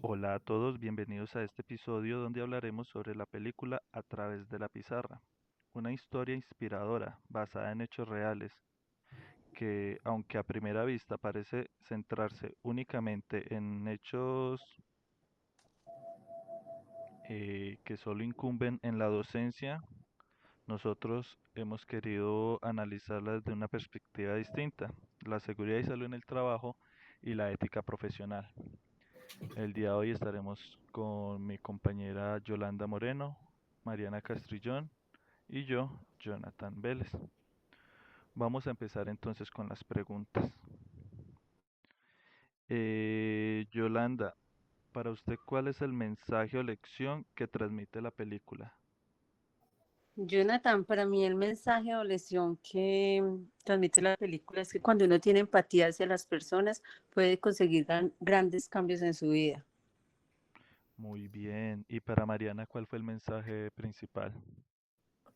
Hola a todos, bienvenidos a este episodio donde hablaremos sobre la película A través de la pizarra, una historia inspiradora basada en hechos reales que, aunque a primera vista parece centrarse únicamente en hechos que solo incumben en la docencia, nosotros hemos querido analizarla desde una perspectiva distinta, la seguridad y salud en el trabajo y la ética profesional. El día de hoy estaremos con mi compañera Yolanda Moreno, Mariana Castrillón y yo, Jonathan Vélez. Vamos a empezar entonces con las preguntas. Yolanda, para usted, ¿cuál es el mensaje o lección que transmite la película? Jonathan, para mí el mensaje o lesión que transmite la película es que cuando uno tiene empatía hacia las personas puede conseguir grandes cambios en su vida. Muy bien. Y para Mariana, ¿cuál fue el mensaje principal?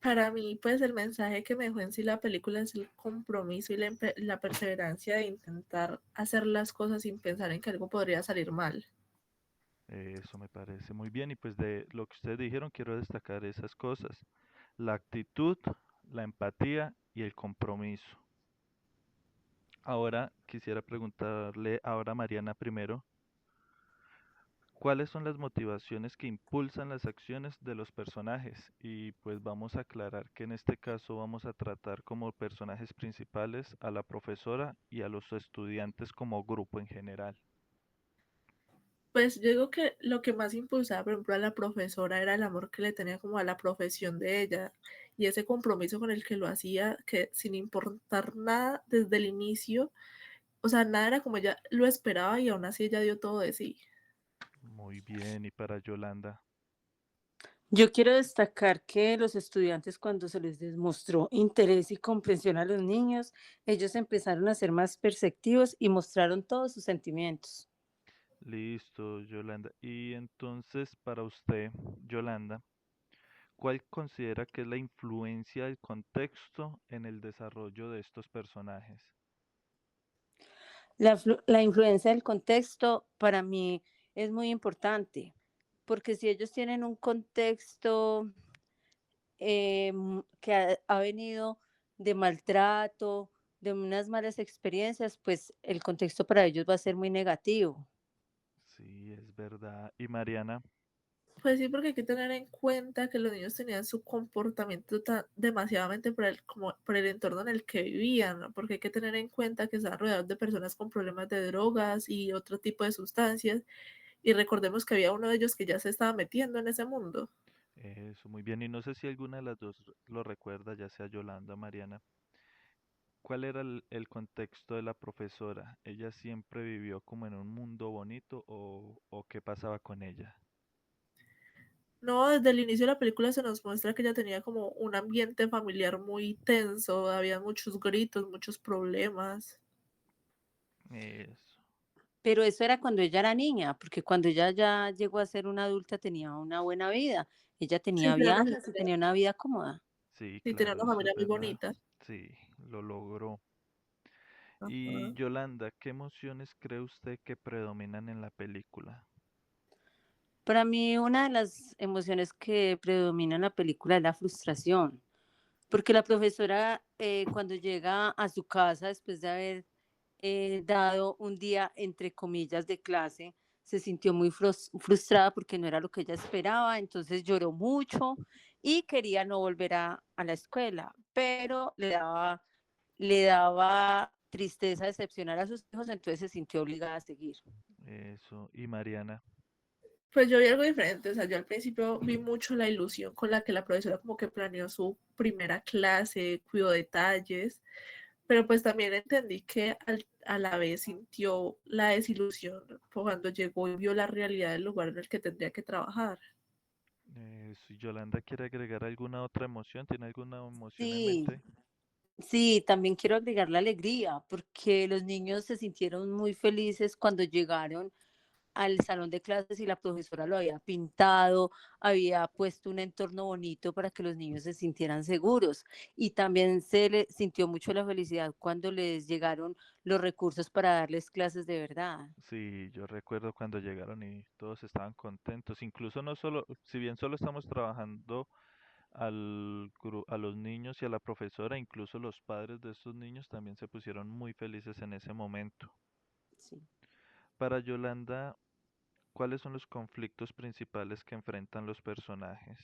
Para mí, pues el mensaje que me dejó en sí la película es el compromiso y la perseverancia de intentar hacer las cosas sin pensar en que algo podría salir mal. Eso me parece muy bien. Y pues de lo que ustedes dijeron, quiero destacar esas cosas. La actitud, la empatía y el compromiso. Ahora quisiera preguntarle ahora a Mariana primero, ¿cuáles son las motivaciones que impulsan las acciones de los personajes? Y pues vamos a aclarar que en este caso vamos a tratar como personajes principales a la profesora y a los estudiantes como grupo en general. Pues yo digo que lo que más impulsaba, por ejemplo, a la profesora era el amor que le tenía como a la profesión de ella y ese compromiso con el que lo hacía, que sin importar nada desde el inicio, o sea, nada era como ella lo esperaba y aún así ella dio todo de sí. Muy bien, y para Yolanda. Yo quiero destacar que los estudiantes cuando se les demostró interés y comprensión a los niños, ellos empezaron a ser más perceptivos y mostraron todos sus sentimientos. Listo, Yolanda. Y entonces para usted, Yolanda, ¿cuál considera que es la influencia del contexto en el desarrollo de estos personajes? La influencia del contexto para mí es muy importante, porque si ellos tienen un contexto que ha venido de maltrato, de unas malas experiencias, pues el contexto para ellos va a ser muy negativo. Sí, es verdad. Y Mariana, Pues sí, porque hay que tener en cuenta que los niños tenían su comportamiento demasiadamente como por el entorno en el que vivían, ¿no? Porque hay que tener en cuenta que estaban rodeados de personas con problemas de drogas y otro tipo de sustancias, y recordemos que había uno de ellos que ya se estaba metiendo en ese mundo. eso, muy bien. Y no sé si alguna de las dos lo recuerda, ya sea Yolanda o Mariana. ¿Cuál era el contexto de la profesora? ¿Ella siempre vivió como en un mundo bonito o qué pasaba con ella? No, desde el inicio de la película se nos muestra que ella tenía como un ambiente familiar muy tenso, había muchos gritos, muchos problemas. Eso. Pero eso era cuando ella era niña, porque cuando ella ya llegó a ser una adulta tenía una buena vida. Ella Sí, tenía tenía una viajes y familia, tenía una vida cómoda. Sí, sí, tenía claro, una eso es familia muy verdad. bonita. Sí, lo logró. Y Ajá. Yolanda, ¿qué emociones cree usted que predominan en la película? Para mí, una de las emociones que predomina en la película es la frustración, porque la profesora cuando llega a su casa después de haber dado un día, entre comillas, de clase, se sintió muy frustrada porque no era lo que ella esperaba, entonces lloró mucho y quería no volver a la escuela, pero le daba tristeza decepcionar a sus hijos, entonces se sintió obligada a seguir. Eso. Y Mariana. Pues yo vi algo diferente, o sea, yo al principio vi mucho la ilusión con la que la profesora como que planeó su primera clase, cuidó detalles, pero pues también entendí que a la vez sintió la desilusión cuando llegó y vio la realidad del lugar en el que tendría que trabajar. Eso. ¿Y Yolanda quiere agregar alguna otra emoción? ¿Tiene alguna emoción en Sí, mente? sí, también quiero agregar la alegría, porque los niños se sintieron muy felices cuando llegaron al salón de clases y la profesora lo había pintado, había puesto un entorno bonito para que los niños se sintieran seguros y también se le sintió mucho la felicidad cuando les llegaron los recursos para darles clases de verdad. Sí, yo recuerdo cuando llegaron y todos estaban contentos. Incluso no solo, si bien solo estamos trabajando a los niños y a la profesora, incluso los padres de estos niños también se pusieron muy felices en ese momento. Sí. Para Yolanda, ¿cuáles son los conflictos principales que enfrentan los personajes?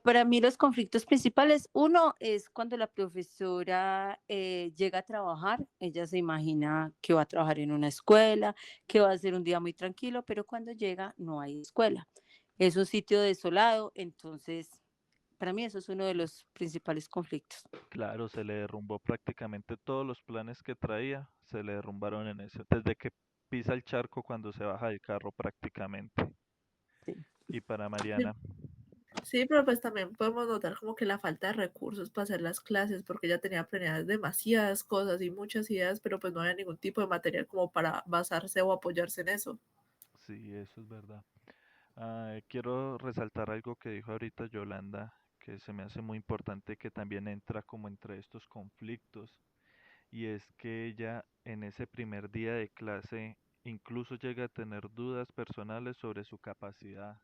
Para mí los conflictos principales, uno es cuando la profesora llega a trabajar, ella se imagina que va a trabajar en una escuela, que va a ser un día muy tranquilo, pero cuando llega no hay escuela. Es un sitio desolado, entonces para mí eso es uno de los principales conflictos. Claro, se le derrumbó prácticamente todos los planes que traía, se le derrumbaron en eso, desde que pisa el charco cuando se baja del carro prácticamente. Sí. Y para Mariana, Sí, pero pues también podemos notar como que la falta de recursos para hacer las clases, porque ella tenía planeadas demasiadas cosas y muchas ideas, pero pues no había ningún tipo de material como para basarse o apoyarse en eso. sí, eso es verdad. Quiero resaltar algo que dijo ahorita Yolanda, que se me hace muy importante, que también entra como entre estos conflictos, y es que ella en ese primer día de clase incluso llega a tener dudas personales sobre su capacidad.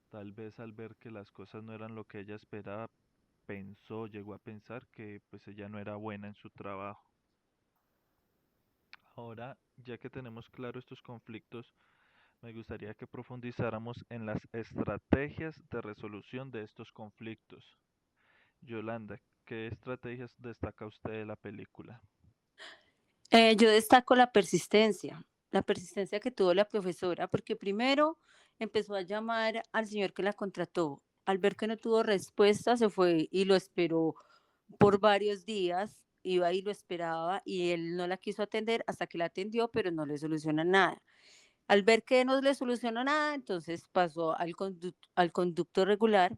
Tal vez al ver que las cosas no eran lo que ella esperaba, llegó a pensar que pues ella no era buena en su trabajo. Ahora, ya que tenemos claro estos conflictos, me gustaría que profundizáramos en las estrategias de resolución de estos conflictos. Yolanda, ¿qué estrategias destaca usted de la película? Yo destaco la persistencia que tuvo la profesora, porque primero empezó a llamar al señor que la contrató. Al ver que no tuvo respuesta, se fue y lo esperó por varios días, iba y lo esperaba y él no la quiso atender hasta que la atendió, pero no le soluciona nada. Al ver que no le solucionó nada, entonces pasó al conducto regular,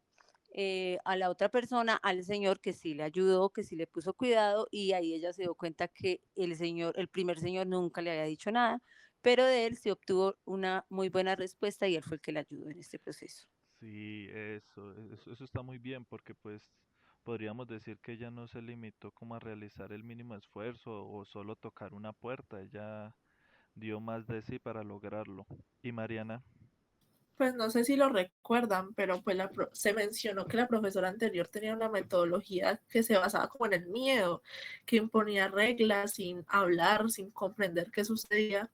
a la otra persona, al señor que sí le ayudó, que sí le puso cuidado y ahí ella se dio cuenta que el primer señor nunca le había dicho nada, pero de él se obtuvo una muy buena respuesta y él fue el que le ayudó en este proceso. Sí, eso está muy bien porque pues podríamos decir que ella no se limitó como a realizar el mínimo esfuerzo o solo tocar una puerta, ella dio más de sí para lograrlo. Y Mariana, Pues no sé si lo recuerdan, pero pues se mencionó que la profesora anterior tenía una metodología que se basaba como en el miedo, que imponía reglas sin hablar, sin comprender qué sucedía.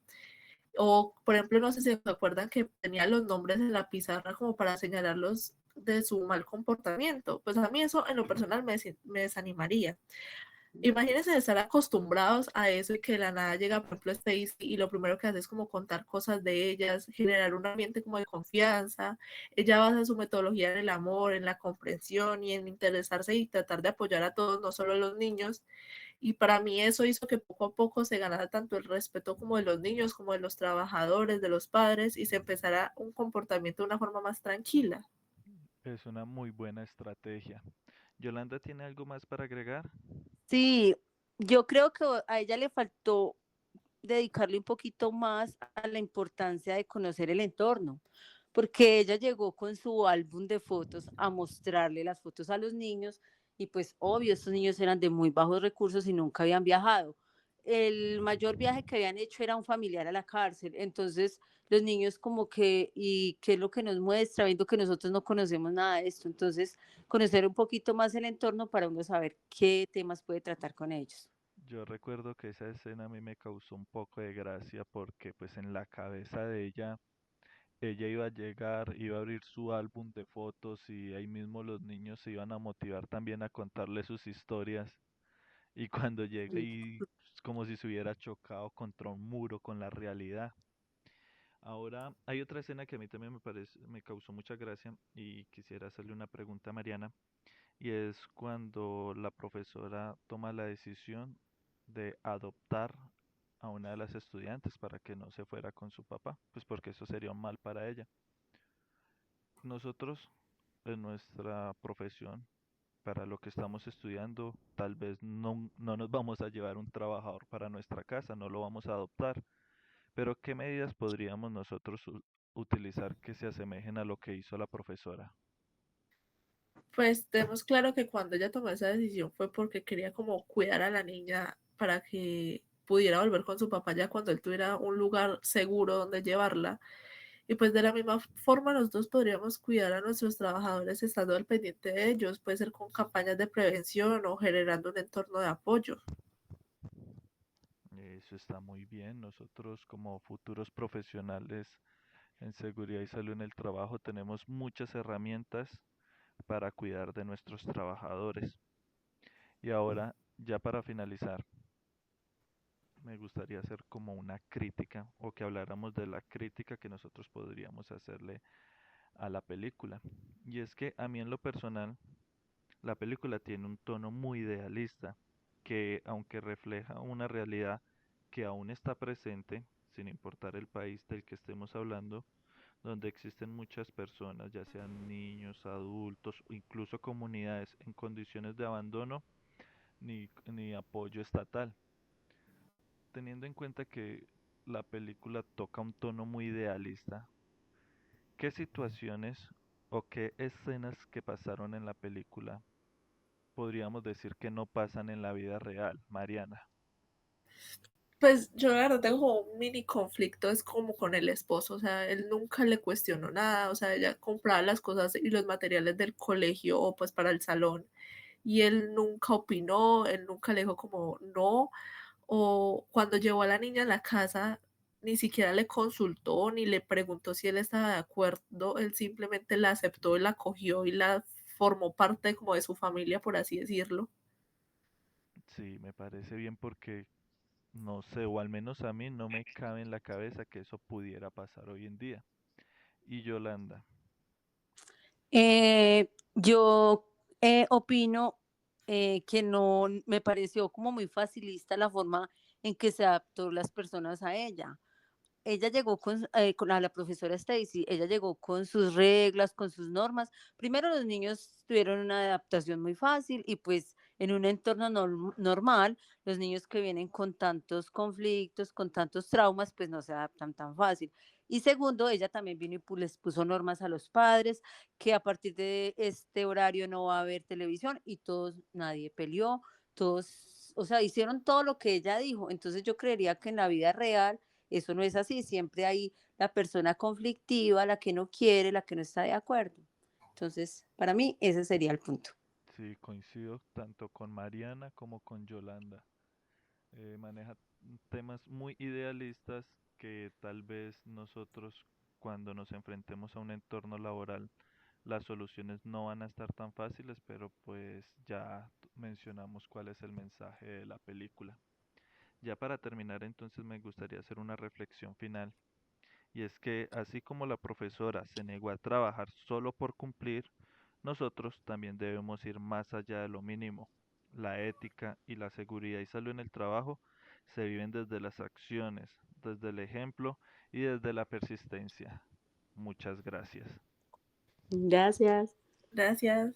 O, por ejemplo, no sé si se acuerdan que tenía los nombres en la pizarra como para señalarlos de su mal comportamiento. Pues a mí eso en lo personal me desanimaría. Imagínense estar acostumbrados a eso y que de la nada llega, por ejemplo, Stacy y lo primero que hace es como contar cosas de ellas, generar un ambiente como de confianza. Ella basa su metodología en el amor, en la comprensión y en interesarse y tratar de apoyar a todos, no solo a los niños. Y para mí eso hizo que poco a poco se ganara tanto el respeto como de los niños, como de los trabajadores, de los padres y se empezara un comportamiento de una forma más tranquila. es una muy buena estrategia. Yolanda, ¿tiene algo más para agregar? Sí, yo creo que a ella le faltó dedicarle un poquito más a la importancia de conocer el entorno, porque ella llegó con su álbum de fotos a mostrarle las fotos a los niños y pues obvio, estos niños eran de muy bajos recursos y nunca habían viajado. El mayor viaje que habían hecho era un familiar a la cárcel, entonces los niños como que, ¿y qué es lo que nos muestra? Viendo que nosotros no conocemos nada de esto, entonces conocer un poquito más el entorno para uno saber qué temas puede tratar con ellos. Yo recuerdo que esa escena a mí me causó un poco de gracia porque pues en la cabeza de ella iba a llegar, iba a abrir su álbum de fotos y ahí mismo los niños se iban a motivar también a contarle sus historias. Y cuando llega y es como si se hubiera chocado contra un muro con la realidad. Ahora hay otra escena que a mí también me causó mucha gracia y quisiera hacerle una pregunta a Mariana, y es cuando la profesora toma la decisión de adoptar a una de las estudiantes para que no se fuera con su papá, pues porque eso sería un mal para ella. Nosotros, en nuestra profesión, para lo que estamos estudiando, tal vez no nos vamos a llevar un trabajador para nuestra casa, no lo vamos a adoptar, Pero ¿qué medidas podríamos nosotros utilizar que se asemejen a lo que hizo la profesora? Pues tenemos claro que cuando ella tomó esa decisión fue porque quería como cuidar a la niña para que pudiera volver con su papá ya cuando él tuviera un lugar seguro donde llevarla. Y pues de la misma forma nosotros podríamos cuidar a nuestros trabajadores estando al pendiente de ellos, puede ser con campañas de prevención o generando un entorno de apoyo. Eso está muy bien. Nosotros como futuros profesionales en seguridad y salud en el trabajo tenemos muchas herramientas para cuidar de nuestros trabajadores. Y ahora, ya para finalizar, me gustaría hacer como una crítica o que habláramos de la crítica que nosotros podríamos hacerle a la película. Y es que a mí en lo personal, la película tiene un tono muy idealista, que aunque refleja una realidad que aún está presente, sin importar el país del que estemos hablando, donde existen muchas personas, ya sean niños, adultos o incluso comunidades en condiciones de abandono ni apoyo estatal. Teniendo en cuenta que la película toca un tono muy idealista, ¿qué situaciones o qué escenas que pasaron en la película podríamos decir que no pasan en la vida real, Mariana? Pues yo la verdad tengo un mini conflicto, es como con el esposo, o sea, él nunca le cuestionó nada, o sea, ella compraba las cosas y los materiales del colegio o pues para el salón y él nunca opinó, él nunca le dijo como no, o cuando llevó a la niña a la casa ni siquiera le consultó ni le preguntó si él estaba de acuerdo, él simplemente la aceptó y la cogió y la formó parte como de su familia, por así decirlo. Sí, me parece bien porque no sé, o al menos a mí no me cabe en la cabeza que eso pudiera pasar hoy en día. Y Yolanda, Yo opino que no me pareció como muy facilista la forma en que se adaptó las personas a ella. Ella llegó con a la profesora Stacy, ella llegó con sus reglas, con sus normas. Primero los niños tuvieron una adaptación muy fácil y pues en un entorno normal, los niños que vienen con tantos conflictos, con tantos traumas, pues no se adaptan tan fácil. Y segundo, ella también vino y les puso normas a los padres, que a partir de este horario no va a haber televisión y todos, nadie peleó, todos, o sea, hicieron todo lo que ella dijo. Entonces yo creería que en la vida real eso no es así, siempre hay la persona conflictiva, la que no quiere, la que no está de acuerdo. Entonces, para mí, ese sería el punto. sí, coincido tanto con Mariana como con Yolanda. Maneja temas muy idealistas que tal vez nosotros cuando nos enfrentemos a un entorno laboral las soluciones no van a estar tan fáciles, pero pues ya mencionamos cuál es el mensaje de la película. Ya para terminar, entonces me gustaría hacer una reflexión final, y es que así como la profesora se negó a trabajar solo por cumplir, nosotros también debemos ir más allá de lo mínimo. La ética y la seguridad y salud en el trabajo se viven desde las acciones, desde el ejemplo y desde la persistencia. Muchas gracias. Gracias. Gracias.